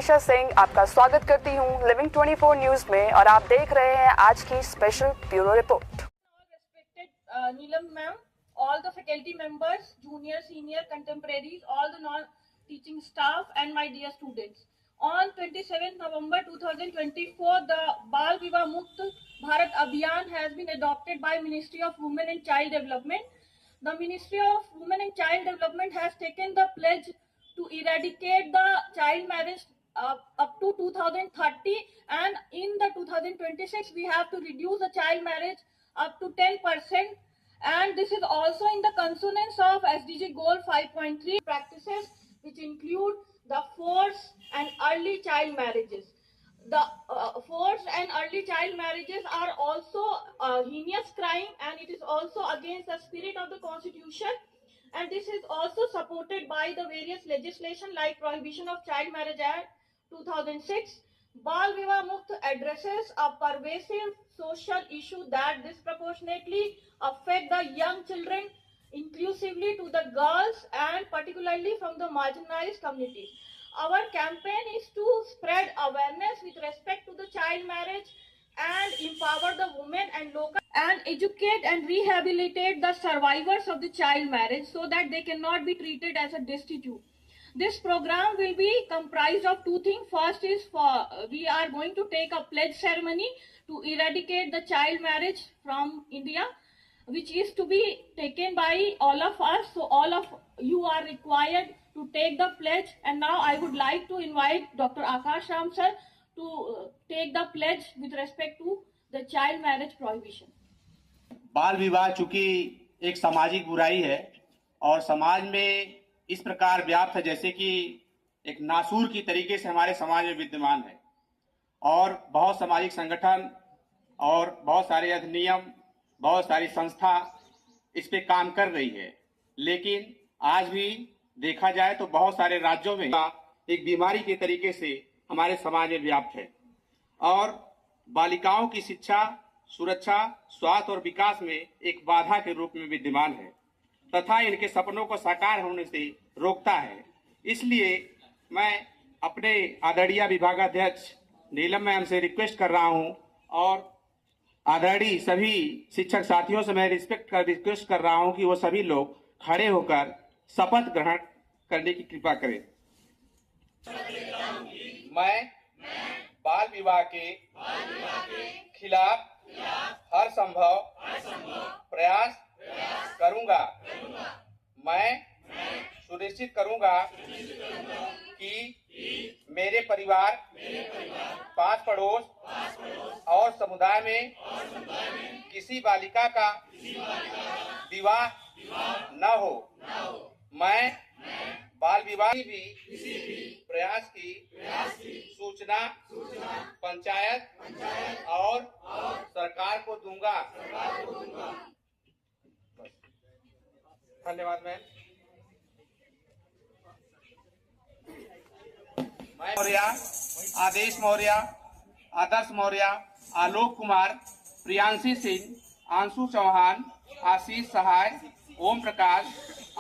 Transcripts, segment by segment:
मनीषा सिंह आपका स्वागत करती हूं लिविंग 24 न्यूज में और आप देख रहे हैं आज की special bureau report. Neelam ma'am, all the faculty members, junior, senior, contemporaries, all the non-teaching staff and my dear students. On 27th November 2024, the Bal Vivah Mukt Bharat Abhiyan has been adopted by Ministry of Women and Child Development. The Ministry of Women and Child Development has taken the pledge to eradicate the child marriage up to 2030, and in the 2026 we have to reduce the child marriage up to 10%, and this is also in the consonance of SDG goal 5.3 practices, which include the forced and early child marriages. The forced and early child marriages are also a heinous crime, and it is also against the spirit of the Constitution, and this is also supported by the various legislation like Prohibition of Child Marriage Act 2006. Bal Vivah Mukt addresses a pervasive social issue that disproportionately affect the young children, inclusively to the girls and particularly from the marginalized communities. Our campaign is to spread awareness with respect to the child marriage and empower the women and local and educate and rehabilitate the survivors of the child marriage so that they cannot be treated as a destitute. This program will be comprised of two things. First is we are going to take a pledge ceremony to eradicate the child marriage from India, which is to be taken by all of us. So all of you are required to take the pledge. And now I would like to invite Dr. Akash Ram sir to take the pledge with respect to the child marriage prohibition. बाल विवाह चूंकि एक सामाजिक बुराई है और समाज में इस प्रकार व्याप्त है जैसे कि एक नासूर की तरीके से हमारे समाज में विद्यमान है, और बहुत सामाजिक संगठन और बहुत सारे अधिनियम, बहुत सारी संस्था इस पे काम कर रही है, लेकिन आज भी देखा जाए तो बहुत सारे राज्यों में एक बीमारी के तरीके से हमारे समाज में व्याप्त है और बालिकाओं की शिक्षा, सुरक्षा, स्वास्थ्य और विकास में एक बाधा के रूप में विद्यमान है तथा इनके सपनों को साकार होने से रोकता है। इसलिए मैं अपने आदरणीय विभागाध्यक्ष नीलम मैम से रिक्वेस्ट कर रहा हूं और आदरणीय सभी शिक्षक साथियों से मैं रिक्वेस्ट कर रहा हूं कि वो सभी लोग खड़े होकर शपथ ग्रहण करने की कृपा करें। मैं बाल विवाह के खिलाफ हर संभव प्रयास करूंगा। मैं सुनिश्चित करूंगा कि मेरे परिवार, पास पड़ोस और समुदाय में किसी बालिका का विवाह न हो। मैं बाल विवाह भी प्रयास की सूचना पंचायत और सरकार को दूंगा। धन्यवाद मैम। मौर्य, आदेश मौर्य, आदर्श मौर्य, आलोक कुमार, प्रियांशी सिंह, आंशु चौहान, आशीष सहाय, ओम प्रकाश,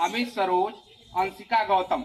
अमित सरोज, अंशिका गौतम।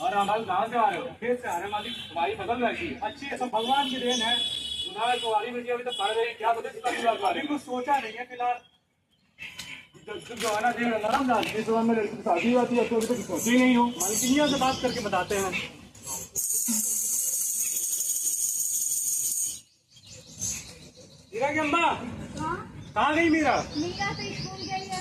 और रामलाल कहाँ से आ रहे हो? खेत से आ रहे हैं मालिक, तुम्हारी फसल लगी अच्छी है, सब भगवान की देन है। सुना कुंवारी बेटी अभी तक पढ़ रही, क्या बोले अभी कुछ सोचा नहीं है फिलहाल। जो है ना देख रामलाल, जिस समय में लड़की की शादी होती है तो अभी तक सोची नहीं हो। मालिकिनिया से बात करके बताते हैं। मीरा की अम्मा कहाँ गई? मीरा तो स्कूल गई है।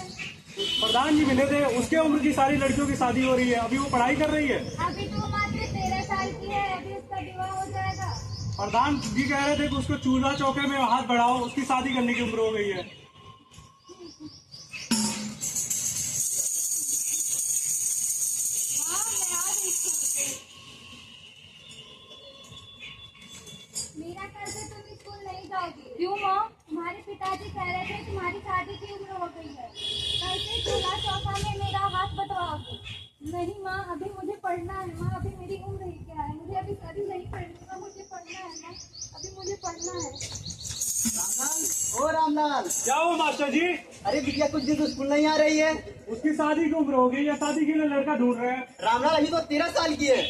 प्रधान जी मिले थे, उसके उम्र की सारी लड़कियों की शादी हो रही है, अभी वो पढ़ाई कर रही है। अभी तो मात्र 13 साल की है, अभी उसका विवाह हो जाएगा। प्रधान जी कह रहे थे कि उसको चूल्हा चौके में हाथ बढ़ाओ, उसकी शादी करने की उम्र हो गई है। हाँ, मैं आ रही स्कूल से। मीरा, कल से तुम स्कूल नहीं जाओगी। क्यों माँ? तुम्हारे पिताजी कह रहे थे तुम्हारी शादी की उम्र हो गई है, कल से चूल्हा चौका में मेरा हाथ बटवाओगे। नहीं माँ, अभी मुझे पढ़ना है माँ, अभी मेरी उम्र ही क्या है, मुझे अभी शादी नहीं करनी माँ, मुझे पढ़ना है माँ, अभी मुझे पढ़ना है। रामलाल, ओ रामलाल, क्या हुआ मास्टर जी। अरे बिटिया कुछ दिन तो स्कूल नहीं आ रही है। उसकी शादी की उम्र हो गई या शादी के लिए लड़का ढूंढ रहे हैं। रामलाल अभी तो 13 साल की है।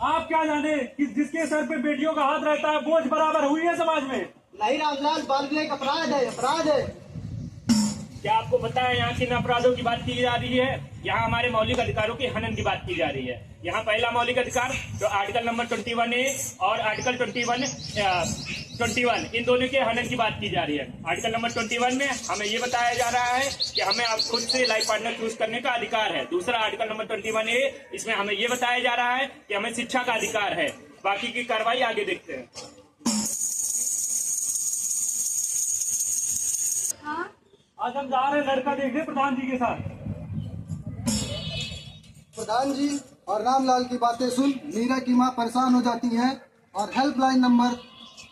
आप क्या जाने कि जिसके सर पे बेटियों का हाथ रहता है बोझ बराबर हुई है समाज में। नहीं रामलाल, बाल विवाह एक अपराध है, अपराध है। क्या आपको पता है यहाँ किन अपराधों की बात की जा रही है? यहाँ हमारे मौलिक अधिकारों के हनन की बात की जा रही है। यहाँ पहला मौलिक अधिकार जो आर्टिकल नंबर 21A और आर्टिकल 21 इन दोनों के हनन की बात की जा रही है। आर्टिकल नंबर 21 में हमें ये बताया जा रहा है कि हमें अब खुद से लाइफ पार्टनर चूज करने का अधिकार है। दूसरा आर्टिकल नंबर 21A इसमें हमें ये बताया जा रहा है कि हमें शिक्षा का अधिकार है। बाकी की कार्रवाई आगे देखते हैं। हाँ आज हम जा रहे हैं लड़का देखने प्रधान जी के साथ। प्रधान जी और रामलाल की बातें सुन मीरा की मां परेशान हो जाती है और हेल्पलाइन नंबर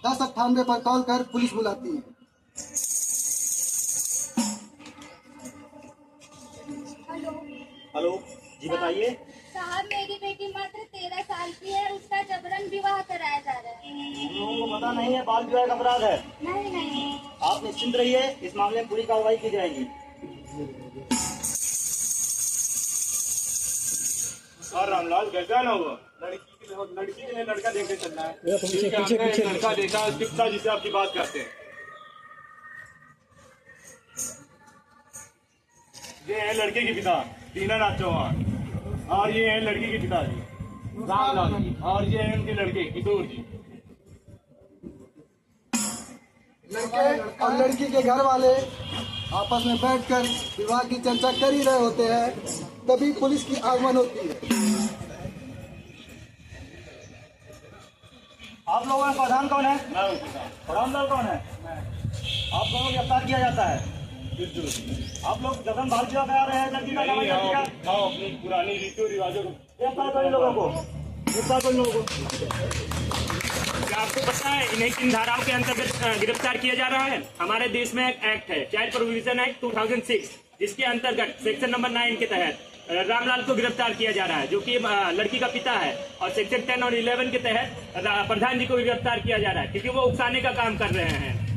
1098 पर कॉल कर पुलिस बुलाती है। हेलो हेलो जी, बताइए। साहब, मेरी बेटी मात्र 13 साल की है, उसका जबरन विवाह कराया जा रहा है। हम लोगों को पता नहीं है बाल विवाह का अपराध है। नहीं नहीं, आप निश्चिंत रहिए, इस मामले में पूरी कार्रवाई की जाएगी। और रामलाल कैसा ना हुआ? लड़की के लिए लड़का देखने चलना है। लड़का देखा पिता जिसे आपकी बात करते हैं। ये है लड़के के पिता दीनानाथ चौहान और ये है लड़की के पिताजी रामलाल जी और ये है उनके लड़के किशोर जी। लड़के और लड़की के घर वाले आपस में बैठकर विवाह की चर्चा कर ही रहे होते हैं, तभी पुलिस की आगमन होती है। आप लोगों में प्रधान कौन है? रामलाल कौन है? आप दोनों को गिरफ्तार किया जाता है। आप लोग जबरन बाल विवाह करा रहे हैं लड़की का। अपनी पुरानी रीतियों रिवाजों को गिरफ्तार करो इन लोगों को, गिरफ्तार करो इन लोगों को। क्या आपको पता है इन्हें किन धाराओं के अंतर्गत गिरफ्तार किया जा रहा है? हमारे देश में एक एक्ट है, चाइल्ड प्रोविजन एक्ट 2006, जिसके अंतर्गत सेक्शन नंबर 9 के तहत रामलाल को गिरफ्तार किया जा रहा है, जो कि लड़की का पिता है। और सेक्शन 10 और 11 के तहत प्रधान जी को भी गिरफ्तार किया जा रहा है, क्योंकि वो उकसाने का काम कर रहे हैं।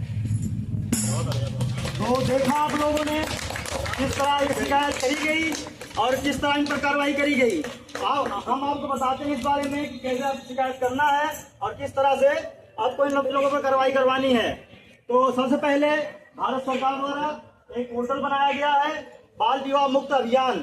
तो देखा आप लोगों ने किस तरह ये शिकायत करी गई और किस तरह इन पर कार्रवाई करी गई। हम आपको बताते हैं इस बारे में कि कैसे आप शिकायत करना है और किस तरह से आपको इन लोगों पर कार्रवाई करवानी है। तो सबसे पहले भारत सरकार द्वारा एक पोर्टल बनाया गया है, बाल विवाह मुक्त अभियान,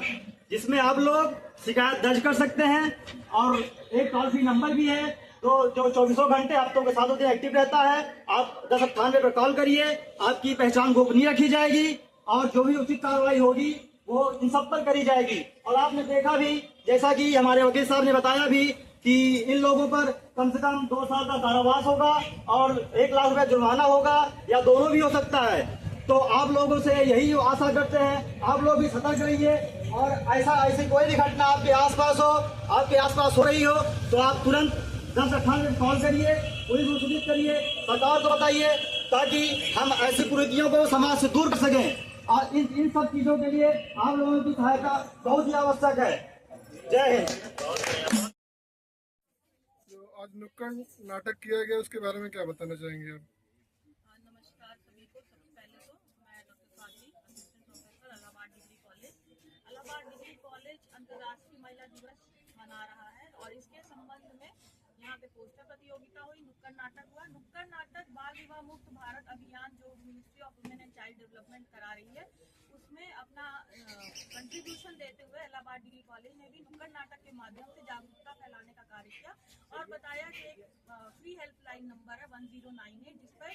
जिसमें आप लोग शिकायत दर्ज कर सकते हैं। और एक टोल फ्री नंबर भी है तो जो 24 घंटे हफ्तों के 7 दिन एक्टिव रहता है। आप 1098 पर कॉल करिए, आपकी पहचान गोपनीय रखी जाएगी और जो भी उचित कार्रवाई होगी वो इन सब पर करी जाएगी। और आपने देखा भी, जैसा कि हमारे वकील साहब ने बताया भी, कि इन लोगों पर कम से कम 2 साल का कारावास होगा और 1 लाख रुपया जुर्माना होगा या दोनों भी हो सकता है। तो आप लोगों से यही आशा करते हैं, आप लोग भी सतर्क रहिए और ऐसी कोई भी घटना आपके आसपास हो रही हो तो आप तुरंत 1098 कॉल करिए, पुलिस को सूचित करिए, सरकार को बताइए, ताकि हम ऐसी कुरीतियों को समाज से दूर कर सकें। और इन सब चीजों के लिए आप लोगों की सहायता बहुत ही आवश्यक है। जय हिंद। जो आज नुक्कड़ नाटक किया गया उसके बारे में क्या बताना चाहेंगे आप? नमस्कार सभी को। सबसे पहले तो मैं doctor Swati, assistant professor, Allahabad degree college. Allahabad degree college अंतर्राष्ट्रीय महिला दिवस मना रहा है और इसके संबंध में यहाँ पे पोस्टर प्रतियोगिता हुई, नुक्कड़ नाटक हुआ। नुक्कड़ नाटक बाल विवाह मुक्त भारत अभियान जो ministry of women and child development करा रही है, उसमें अपना कंट्रीब्यूशन देते हुए इलाहाबाद डिग्री कॉलेज ने भी नुक्कड़ नाटक के माध्यम से जागरूकता फैलाने का कार्य किया और बताया कि एक फ्री हेल्पलाइन नंबर है 1098, जिस पर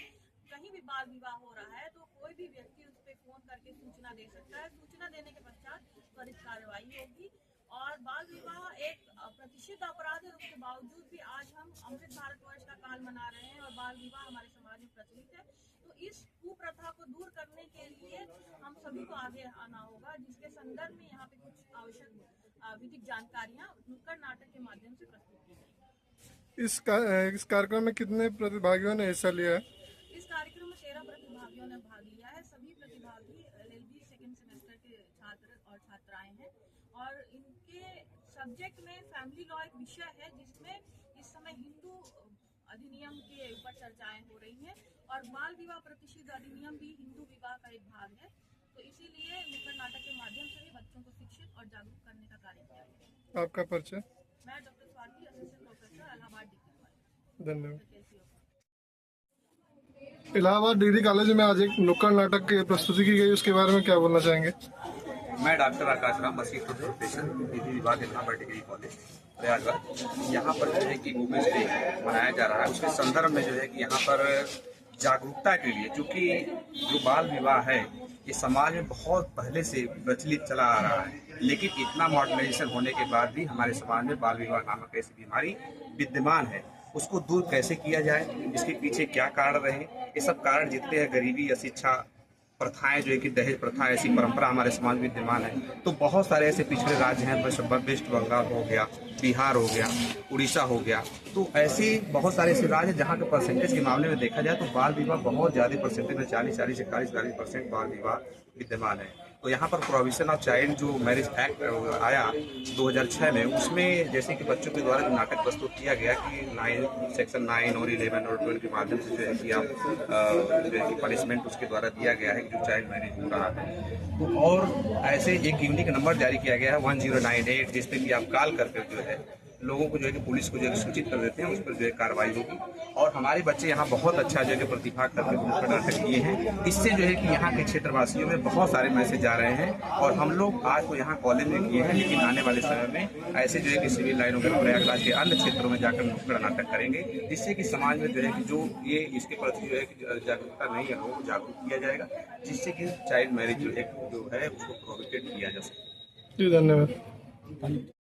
कहीं भी बाल विवाह हो रहा है तो कोई भी व्यक्ति उस पर फोन करके सूचना दे सकता है। सूचना देने के पश्चात त्वरित कार्रवाई होगी। और बाल विवाह एक प्रतिष्ठित अपराध है, उसके बावजूद भी आज हम अमृत भारतवर्ष का काल मना रहे हैं और बाल विवाह हमारे समाज में प्रचलित है। तो इस कुप्रथा को दूर करने के लिए हम सभी को आगे आना होगा, जिसके संदर्भ में यहाँ पे कुछ आवश्यक विधिक जानकारियाँ नुक्कड़ नाटक के माध्यम से प्रस्तुत की जाएंगी। इस कार्यक्रम में कितने प्रतिभागियों ने हिस्सा लिया है? इस कार्यक्रम में 13 प्रतिभागियों ने भाग लिया है। सभी प्रतिभागी LLB सेकेंड सेमेस्टर के छात्र और छात्राएं हैं और इनके सब्जेक्ट में फैमिली लॉ एक विषय है, जिसमें इस समय हिंदू अधिनियम के ऊपर चर्चाएं हो रही हैं और बाल विवाह प्रतिषेध अधिनियम भी हिंदू विवाह का एक भाग है। तो इसीलिए नुक्कड़ नाटक के माध्यम से भी बच्चों को शिक्षित और जागरूक करने का कार्य किया गया। आपका परिचय? मैं doctor Swati, assistant professor, Allahabad degree college. धन्यवाद। इलाहाबाद डिग्री कॉलेज में आज एक नुक्कड़ नाटक की प्रस्तुति की गई, उसके बारे में क्या बोलना चाहेंगे? मैं डॉक्टर आकाश राम, असिस्टेंट प्रोफेसर, विधि विभाग, इलाहाबाद डिग्री कॉलेज प्रयागराज। यहाँ पर जो है कि वुमेन्स डे मनाया जा रहा है, उसके संदर्भ में जो है कि यहाँ पर जागरूकता के लिए, चूँकि जो बाल विवाह है ये समाज में बहुत पहले से प्रचलित चला आ रहा है, लेकिन इतना मॉडर्नाइजेशन होने के बाद भी हमारे समाज में बाल विवाह नामक ऐसी बीमारी विद्यमान है। उसको दूर कैसे किया जाए, इसके पीछे क्या कारण रहे, ये सब कारण जितने हैं, गरीबी, अशिक्षा, प्रथाएं, जो है कि दहेज प्रथा, ऐसी परंपरा हमारे समाज में विद्यमान है। तो बहुत सारे ऐसे पिछड़े राज्य हैं, वेस्ट बंगाल हो गया, बिहार हो गया, उड़ीसा हो गया, तो ऐसे बहुत सारे ऐसे राज्य जहाँ के परसेंटेज के मामले में देखा जाए तो बाल विवाह बहुत ज़्यादा परसेंटेज में 40% बाल विवाह विद्यमान है। तो यहाँ पर प्रोविजन ऑफ चाइल्ड जो मैरिज एक्ट आया 2006 में, उसमें जैसे कि बच्चों के द्वारा जो नाटक प्रस्तुत किया गया कि सेक्शन 9 और 11 और 12 के माध्यम से जो है कि आप जो है कि पनिशमेंट उसके द्वारा दिया गया है कि जो चाइल्ड मैरिज हो रहा है। तो और ऐसे एक यूनिक नंबर जारी किया गया है 1098, जिस पर कि आप कॉल करके जो है लोगों को जो है कि पुलिस को जो है सूचित कर देते हैं, उस पर जो है कार्रवाई होगी। और हमारे बच्चे यहाँ बहुत अच्छा जो है प्रतिभा करके नुक्कड़ नाटक किए हैं। इससे जो है कि यहाँ के क्षेत्रवासियों में बहुत सारे मैसेज आ रहे हैं और हम लोग आज तो यहाँ कॉलेज में किए हैं, लेकिन आने वाले समय में ऐसे जो है कि सिविल लाइनों में प्रयागराज के अन्य क्षेत्रों में जाकर नुक्कड़ नाटक करेंगे, जिससे कि समाज में जो है कि जो ये इसके प्रति जो है कि जागरूकता नहीं है, लोगों को जागरूक किया जाएगा, जिससे कि चाइल्ड मैरिज जो है उसको प्रोहिबिटेड किया जा सके। जी धन्यवाद।